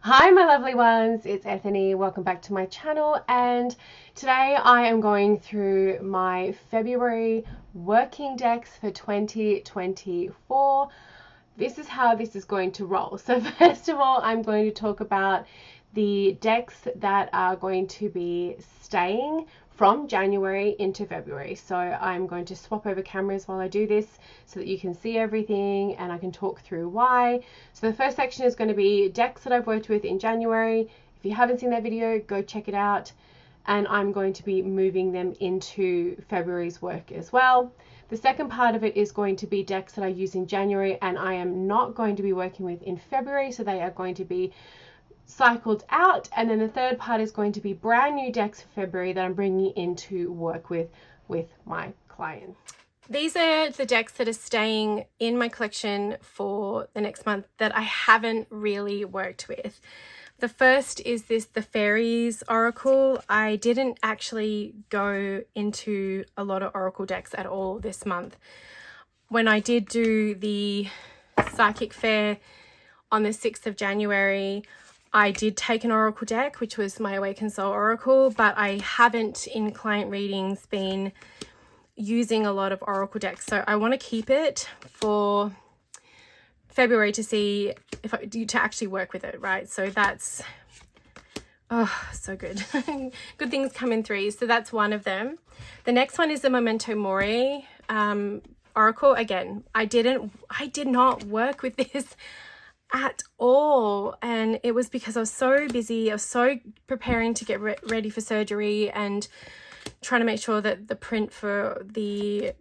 Hi my lovely ones, it's Ethony. Welcome back to my channel, and today I am going through my February working decks for 2024. This is how this is going to roll. So first of all, I'm going to talk about the decks that are going to be staying from January into February. So I'm going to swap over cameras while I do this so that you can see everything and I can talk through why. So the first section is going to be decks that I've worked with in January. If you haven't seen that video, go check it out. And I'm going to be moving them into February's work as well. The second part of it is going to be decks that I use in January and I am not going to be working with in February, so they are going to be cycled out. And then the third part is going to be brand new decks for February that I'm bringing in to work with my clients. These are the decks that are staying in my collection for the next month that I haven't really worked with. The first is the Fairies Oracle. I didn't actually go into a lot of Oracle decks at all this month. When I did do the Psychic Fair on the 6th of January, I did take an Oracle deck, which was my Awakened Soul Oracle, but I haven't in client readings been using a lot of Oracle decks. So I want to keep it for February to see if I do to actually work with it, right? So that's, oh, so good. Good things come in threes. So that's one of them. The next one is the Memento Mori Oracle. Again, I did not work with this at all, and it was because I was so busy. I was so preparing to get ready for surgery and trying to make sure that the print for the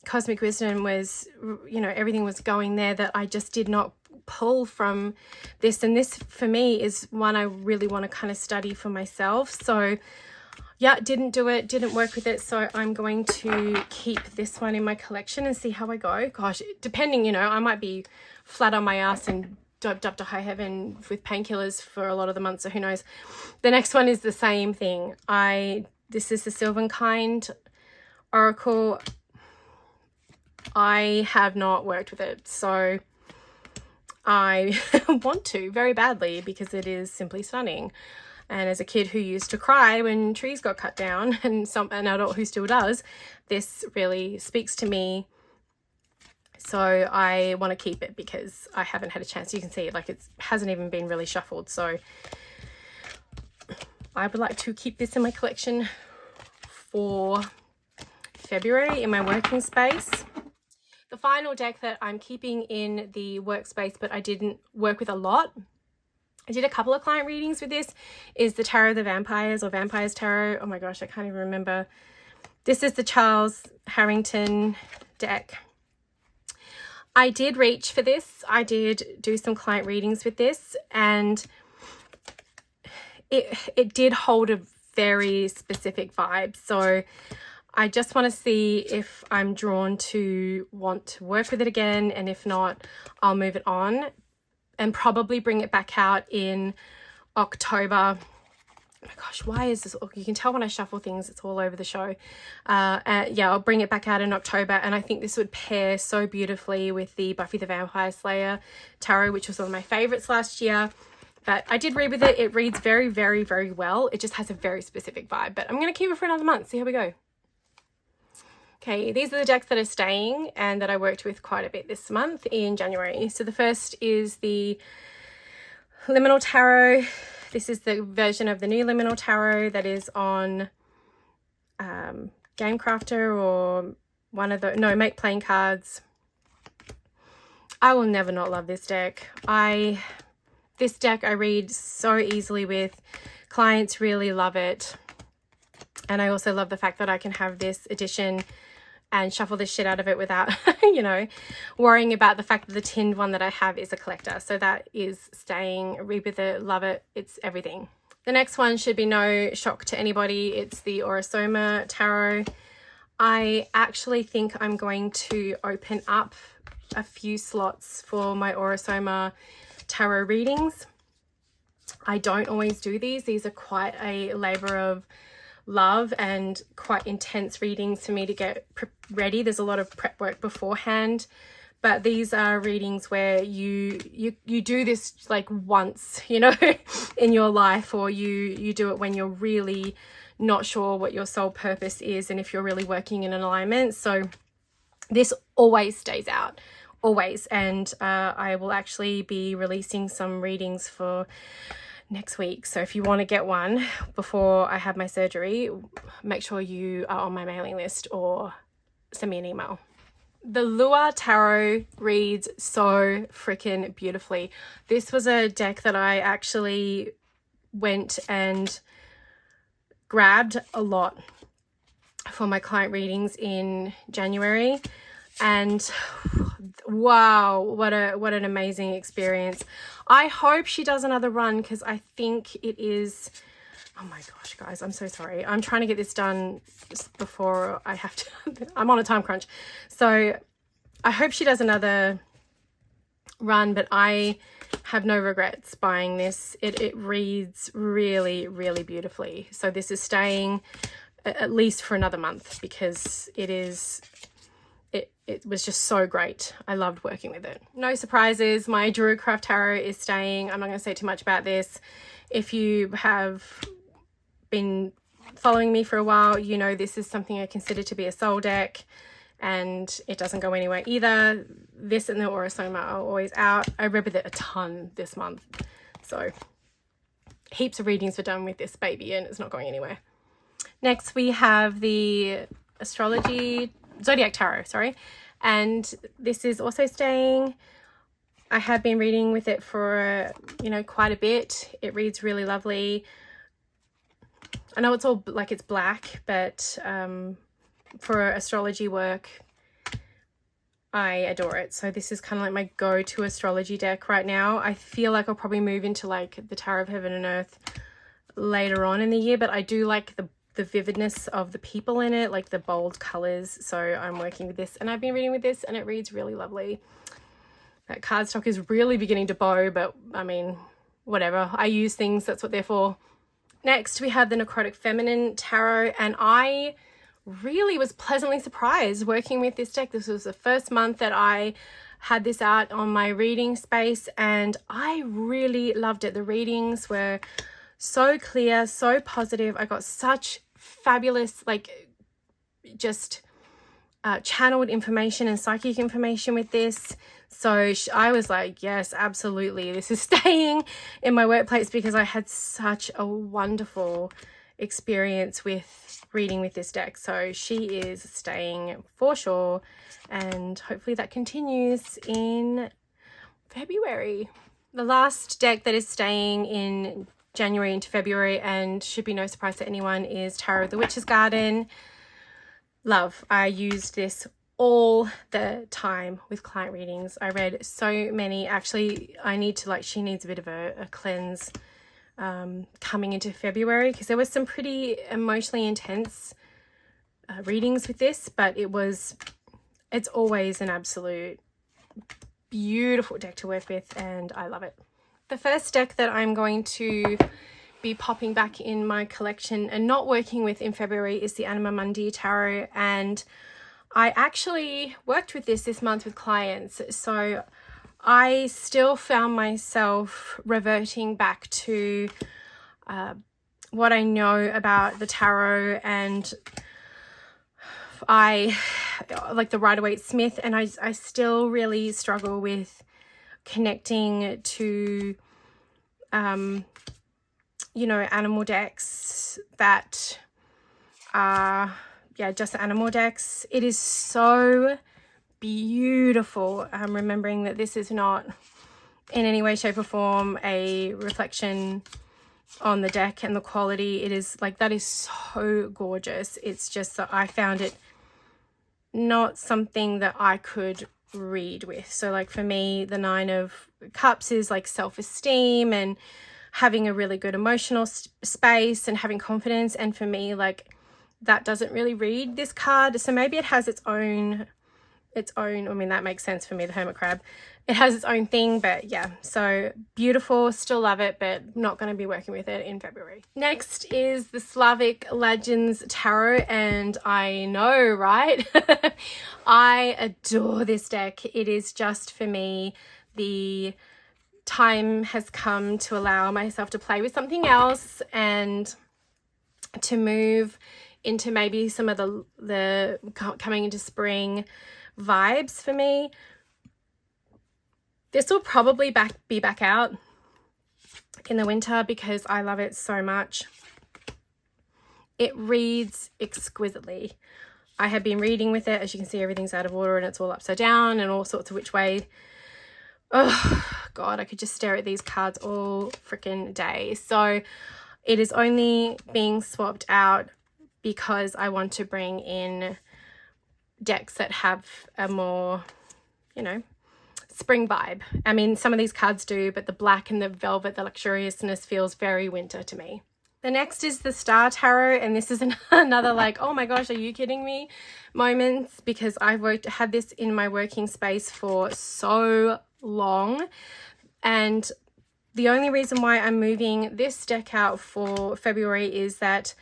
Cosmic Wisdom was, you know, everything was going there, that I just did not pull from this. And this for me is one I really want to kind of study for myself. So yeah, didn't do it, didn't work with it. So I'm going to keep this one in my collection and see how I go. Gosh, depending, you know, I might be flat on my ass and doped up to high heaven with painkillers for a lot of the months, so who knows. The next one is the same thing. This is the Sylvankind Oracle. I have not worked with it, so I want to very badly because it is simply stunning. And as a kid who used to cry when trees got cut down, and an adult who still does, this really speaks to me. So I want to keep it because I haven't had a chance. You can see it, like, it hasn't even been really shuffled. So I would like to keep this in my collection for February in my working space. The final deck that I'm keeping in the workspace, but I didn't work with a lot, I did a couple of client readings with this, is the Tarot of the Vampires, or Vampires Tarot. Oh my gosh, I can't even remember. This is the Charles Harrington deck. I did reach for this. I did do some client readings with this, and it did hold a very specific vibe. So I just want to see if I'm drawn to want to work with it again, and if not, I'll move it on and probably bring it back out in October. Oh my gosh, why is this? You can tell when I shuffle things, it's all over the show. Yeah, I'll bring it back out in October, and I think this would pair so beautifully with the Buffy the Vampire Slayer tarot, which was one of my favorites last year. But I did read with it. It reads very, very, very well. It just has a very specific vibe, but I'm going to keep it for another month. See how we go. Okay, these are the decks that are staying and that I worked with quite a bit this month in January. So the first is the Liminal Tarot. This is the version of the new Liminal Tarot that is on Game Crafter or one of the, no, Make Playing Cards. I will never not love this deck. This deck I read so easily with. Clients really love it. And I also love the fact that I can have this edition and shuffle the shit out of it without, you know, worrying about the fact that the tinned one that I have is a collector. So that is staying. Read with it, love it. It's everything. The next one should be no shock to anybody. It's the Aura-Soma Tarot. I actually think I'm going to open up a few slots for my Aura-Soma tarot readings. I don't always do these. These are quite a labor of love and quite intense readings for me to get ready. There's a lot of prep work beforehand, but these are readings where you do this like once, you know, in your life, or you do it when you're really not sure what your soul purpose is and if you're really working in an alignment. So this always stays out, always. And I will actually be releasing some readings for next week. So if you want to get one before I have my surgery, make sure you are on my mailing list or send me an email. The Lua Tarot reads so freaking beautifully. This was a deck that I actually went and grabbed a lot for my client readings in January, and wow, what an amazing experience. I hope she does another run, because I think it is, oh my gosh guys, I'm so sorry, I'm trying to get this done just before I have to I'm on a time crunch, so I hope she does another run, but I have no regrets buying this. It reads really, really beautifully. So this is staying at least for another month, because it was just so great. I loved working with it. No surprises, my Druidcraft Tarot is staying. I'm not going to say too much about this. If you have been following me for a while, you know this is something I consider to be a soul deck, and it doesn't go anywhere either. This and the Aura-Soma are always out. I read with it a ton this month, so heaps of readings were done with this baby, and it's not going anywhere. Next we have the Zodiac Tarot, sorry, and this is also staying. I have been reading with it for, you know, quite a bit. It reads really lovely. I know it's all like it's black, but for astrology work, I adore it. So this is kind of like my go-to astrology deck right now. I feel like I'll probably move into like the Tarot of Heaven and Earth later on in the year, but I do like the vividness of the people in it, like the bold colors. So I'm working with this, and I've been reading with this, and it reads really lovely. That cardstock is really beginning to bow, but I mean, whatever. I use things, that's what they're for. Next, we have the Necrotic Feminine Tarot, and I really was pleasantly surprised working with this deck. This was the first month that I had this out on my reading space, and I really loved it. The readings were so clear, so positive. I got such fabulous, like, just channeled information and psychic information with this. So I was like, yes, absolutely, this is staying in my workplace, because I had such a wonderful experience with reading with this deck. So she is staying for sure, and hopefully that continues in February. The last deck that is staying in January into February, and should be no surprise to anyone, is Tarot of the Witch's Garden. Love. I used this all the time with client readings. I read so many. Actually, I need to, like, she needs a bit of a cleanse coming into February, because there was some pretty emotionally intense readings with this, but it's always an absolute beautiful deck to work with, and I love it. The first deck that I'm going to be popping back in my collection and not working with in February is the Anima Mundi Tarot, and I actually worked with this month with clients, so I still found myself reverting back to what I know about the tarot, and I like the Rider-Waite Smith, and I still really struggle with connecting to you know, animal decks that are just animal decks. It is so beautiful. Remembering that this is not in any way, shape or form a reflection on the deck and the quality. It is like, that is so gorgeous. It's just that I found it not something that I could read with. So like for me, the Nine of Cups is like self-esteem and having a really good emotional space and having confidence, and for me, like, that doesn't really read this card. So maybe it has its own its own, I mean, that makes sense for me, the hermit crab. It has its own thing, but yeah, so beautiful, still love it, but not going to be working with it in February. Next is the Slavic Legends Tarot, and I know, right? I adore this deck. It is just, for me, the time has come to allow myself to play with something else and to move into maybe some of the coming into spring vibes for me. This will probably be back out in the winter because I love it so much. It reads exquisitely. I have been reading with it. As you can see, everything's out of order and it's all upside down and all sorts of which way. Oh God, I could just stare at these cards all freaking day. So it is only being swapped out because I want to bring in decks that have a more, you know, spring vibe. I mean, some of these cards do, but the black and the velvet, the luxuriousness feels very winter to me. The next is the Star Tarot, and this is another like, oh my gosh, are you kidding me moments, because I've had this in my working space for so long, and the only reason why I'm moving this deck out for February is that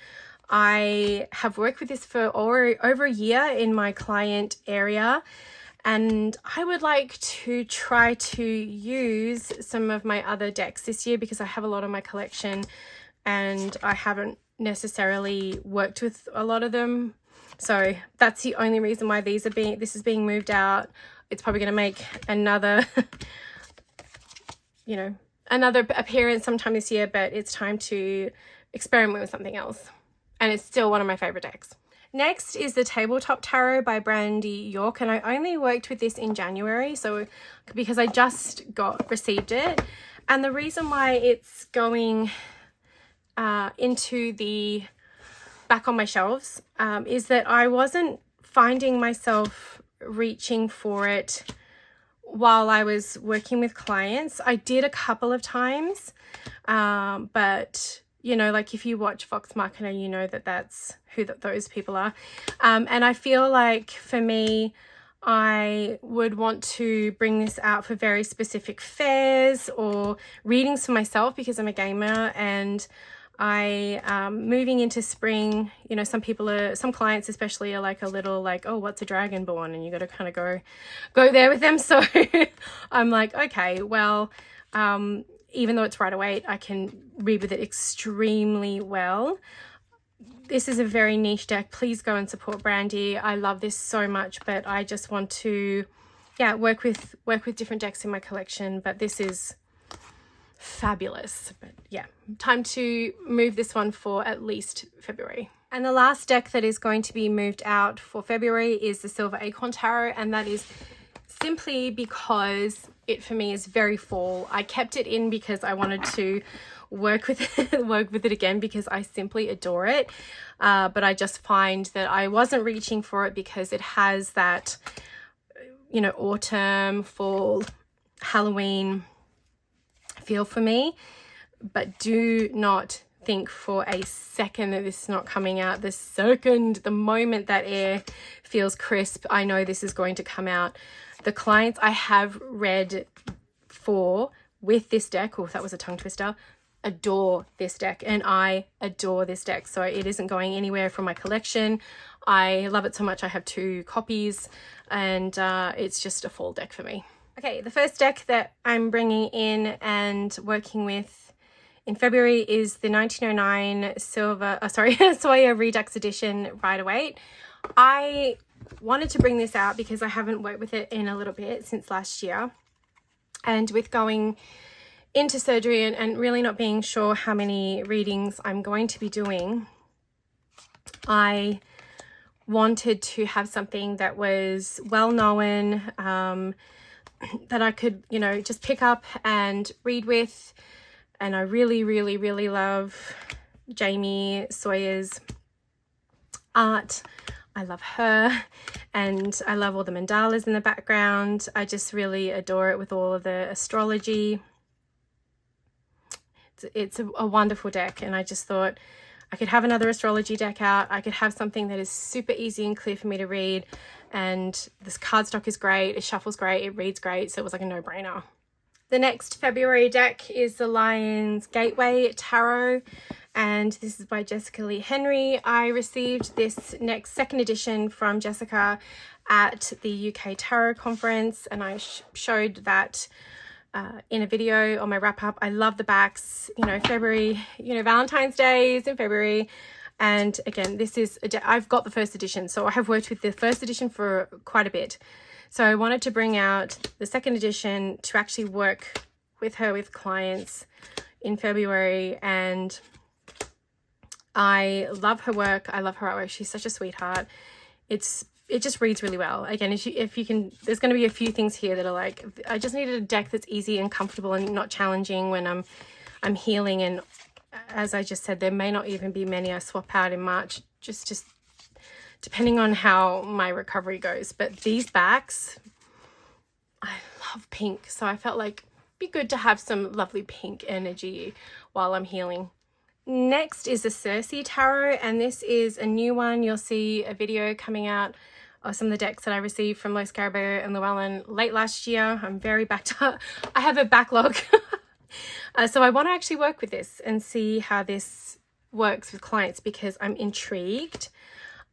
I have worked with this for over a year in my client area, and I would like to try to use some of my other decks this year because I have a lot in my collection and I haven't necessarily worked with a lot of them. So that's the only reason why this is being moved out. It's probably going to make another, you know, another appearance sometime this year, but it's time to experiment with something else. And it's still one of my favorite decks. Next is the Tabletop Tarot by Brandy York, and I only worked with this in January, so because I just received it. And the reason why it's going into the back on my shelves is that I wasn't finding myself reaching for it while I was working with clients. I did a couple of times, but you know, like if you watch Vox Machina, you know that that's who those people are. And I feel like for me, I would want to bring this out for very specific fairs or readings for myself because I'm a gamer, and I moving into spring, you know, some clients especially are like a little like, oh, what's a dragonborn, and you got to kind of go there with them. So I'm like, okay, well, even though it's right away, I can read with it extremely well. This is a very niche deck. Please go and support Brandy. I love this so much, but I just want to, yeah, work with different decks in my collection. But this is fabulous. But yeah, time to move this one for at least February. And the last deck that is going to be moved out for February is the Silver Acorn Tarot, and that is simply because it for me is very fall. I kept it in because I wanted to work with it again because I simply adore it. But I just find that I wasn't reaching for it because it has that, you know, autumn, fall, Halloween feel for me. But do not think for a second that this is not coming out. The moment that air feels crisp, I know this is going to come out. The clients I have read for with this deck, oh, that was a tongue twister, adore this deck, and I adore this deck. So it isn't going anywhere from my collection. I love it so much. I have 2 copies, and it's just a fall deck for me. Okay, the first deck that I'm bringing in and working with in February is the 1909 Sawyer Redux Edition Rider-Waite. I wanted to bring this out because I haven't worked with it in a little bit since last year, and with going into surgery and really not being sure how many readings I'm going to be doing, I wanted to have something that was well known, that I could, you know, just pick up and read with. And I really, really, really love Jamie Sawyer's art. I love her, and I love all the mandalas in the background. I just really adore it with all of the astrology. It's a wonderful deck, and I just thought I could have another astrology deck out. I could have something that is super easy and clear for me to read. And this cardstock is great. It shuffles great. It reads great. So it was like a no-brainer. The next February deck is the Lion's Gateway Tarot, and this is by Jessica Lee Henry. I received this second edition from Jessica at the UK Tarot Conference, and I showed that in a video on my wrap up. I love the backs. You know, February, you know, Valentine's Day is in February. And again, this is, I've got the first edition, so I have worked with the first edition for quite a bit. So I wanted to bring out the second edition to actually work with her with clients in February. And I love her work. I love her artwork. She's such a sweetheart. It just reads really well. Again, if you can, there's going to be a few things here that are like, I just needed a deck that's easy and comfortable and not challenging when I'm healing. And as I just said, there may not even be many I swap out in March, just depending on how my recovery goes. But these backs, I love pink, so I felt like it'd be good to have some lovely pink energy while I'm healing. Next is the Circe Tarot, and this is a new one. You'll see a video coming out of some of the decks that I received from Los Caribou and Llewellyn late last year. I'm very backed up. I have a backlog. So I want to actually work with this and see how this works with clients because I'm intrigued.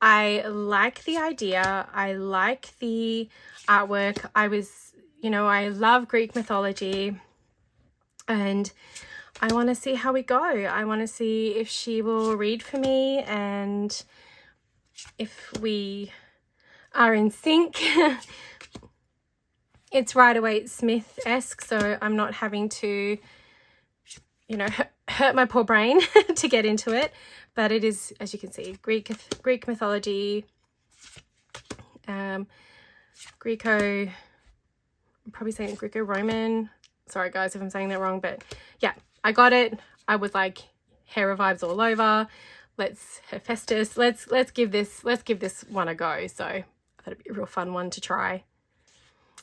I like the idea. I like the artwork. I love Greek mythology, and I want to see how we go. I want to see if she will read for me and if we are in sync. It's Rider-Waite-Smith-esque, so I'm not having to, you know, hurt my poor brain to get into it. But it is, as you can see, Greek mythology, I'm probably saying Greco-Roman. Sorry guys if I'm saying that wrong, but yeah, I got it. I was like, Hera vibes all over. Let's Hephaestus. Let's give this one a go. So I thought it'd be a real fun one to try.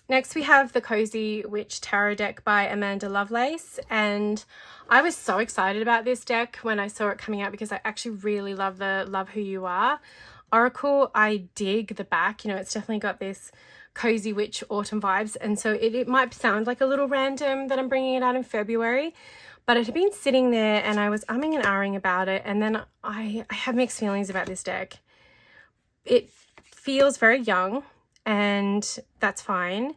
Next we have the Cozy Witch Tarot deck by Amanda Lovelace, and I was so excited about this deck when I saw it coming out because I actually really love the Love Who You Are Oracle. I dig the back, you know, it's definitely got this Cozy Witch autumn vibes, and so it might sound like a little random that I'm bringing it out in February, but it had been sitting there and I was umming and ahhing about it, and then I have mixed feelings about this deck. It feels very young, and that's fine.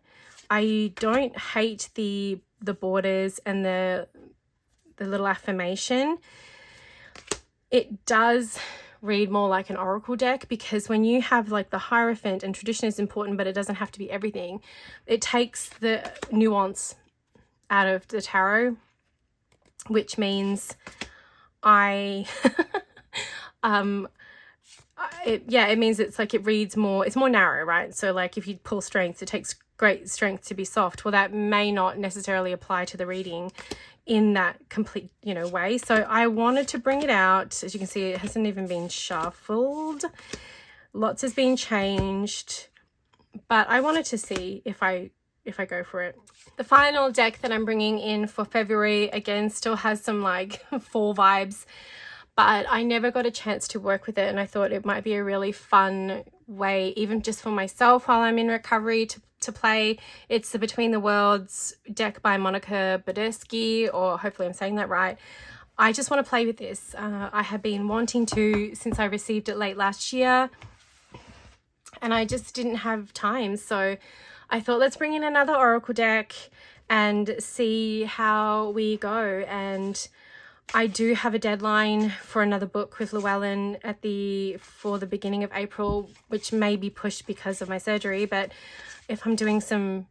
I don't hate the borders and the little affirmation. It does read more like an oracle deck because when you have like the Hierophant, and tradition is important, but it doesn't have to be everything. It takes the nuance out of the tarot, which means it means it's like it reads more, it's more narrow, right? So like if you pull strength, it takes great strength to be soft. Well, that may not necessarily apply to the reading in that complete, you know, way. So I wanted to bring it out. As you can see, it hasn't even been shuffled. Lots has been changed, but I wanted to see if I go for it. The final deck that I'm bringing in for February, again, still has some like fall vibes, but I never got a chance to work with it, and I thought it might be a really fun way, even just for myself while I'm in recovery, to play. It's the Between the Worlds deck by Monica Badurski, or hopefully I'm saying that right. I just want to play with this. I have been wanting to since I received it late last year, and I just didn't have time. So I thought, let's bring in another Oracle deck and see how we go. And I do have a deadline for another book with Llewellyn for the beginning of April, which may be pushed because of my surgery. But if I'm doing some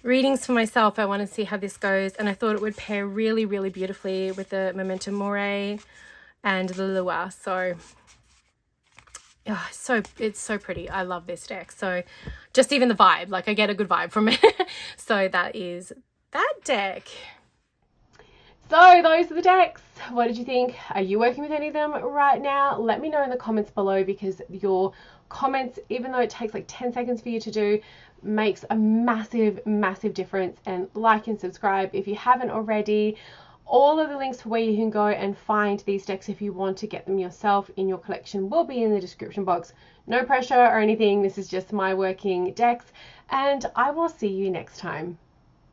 readings for myself, I want to see how this goes. And I thought it would pair really, really beautifully with the Memento Mori and the Lua. So, it's so pretty. I love this deck. So just even the vibe, like I get a good vibe from it. So that is that deck. So those are the decks. What did you think? Are you working with any of them right now? Let me know in the comments below, because your comments, even though it takes like 10 seconds for you to do, makes a massive, massive difference. And like and subscribe if you haven't already. All of the links for where you can go and find these decks if you want to get them yourself in your collection will be in the description box. No pressure or anything, this is just my working decks, and I will see you next time.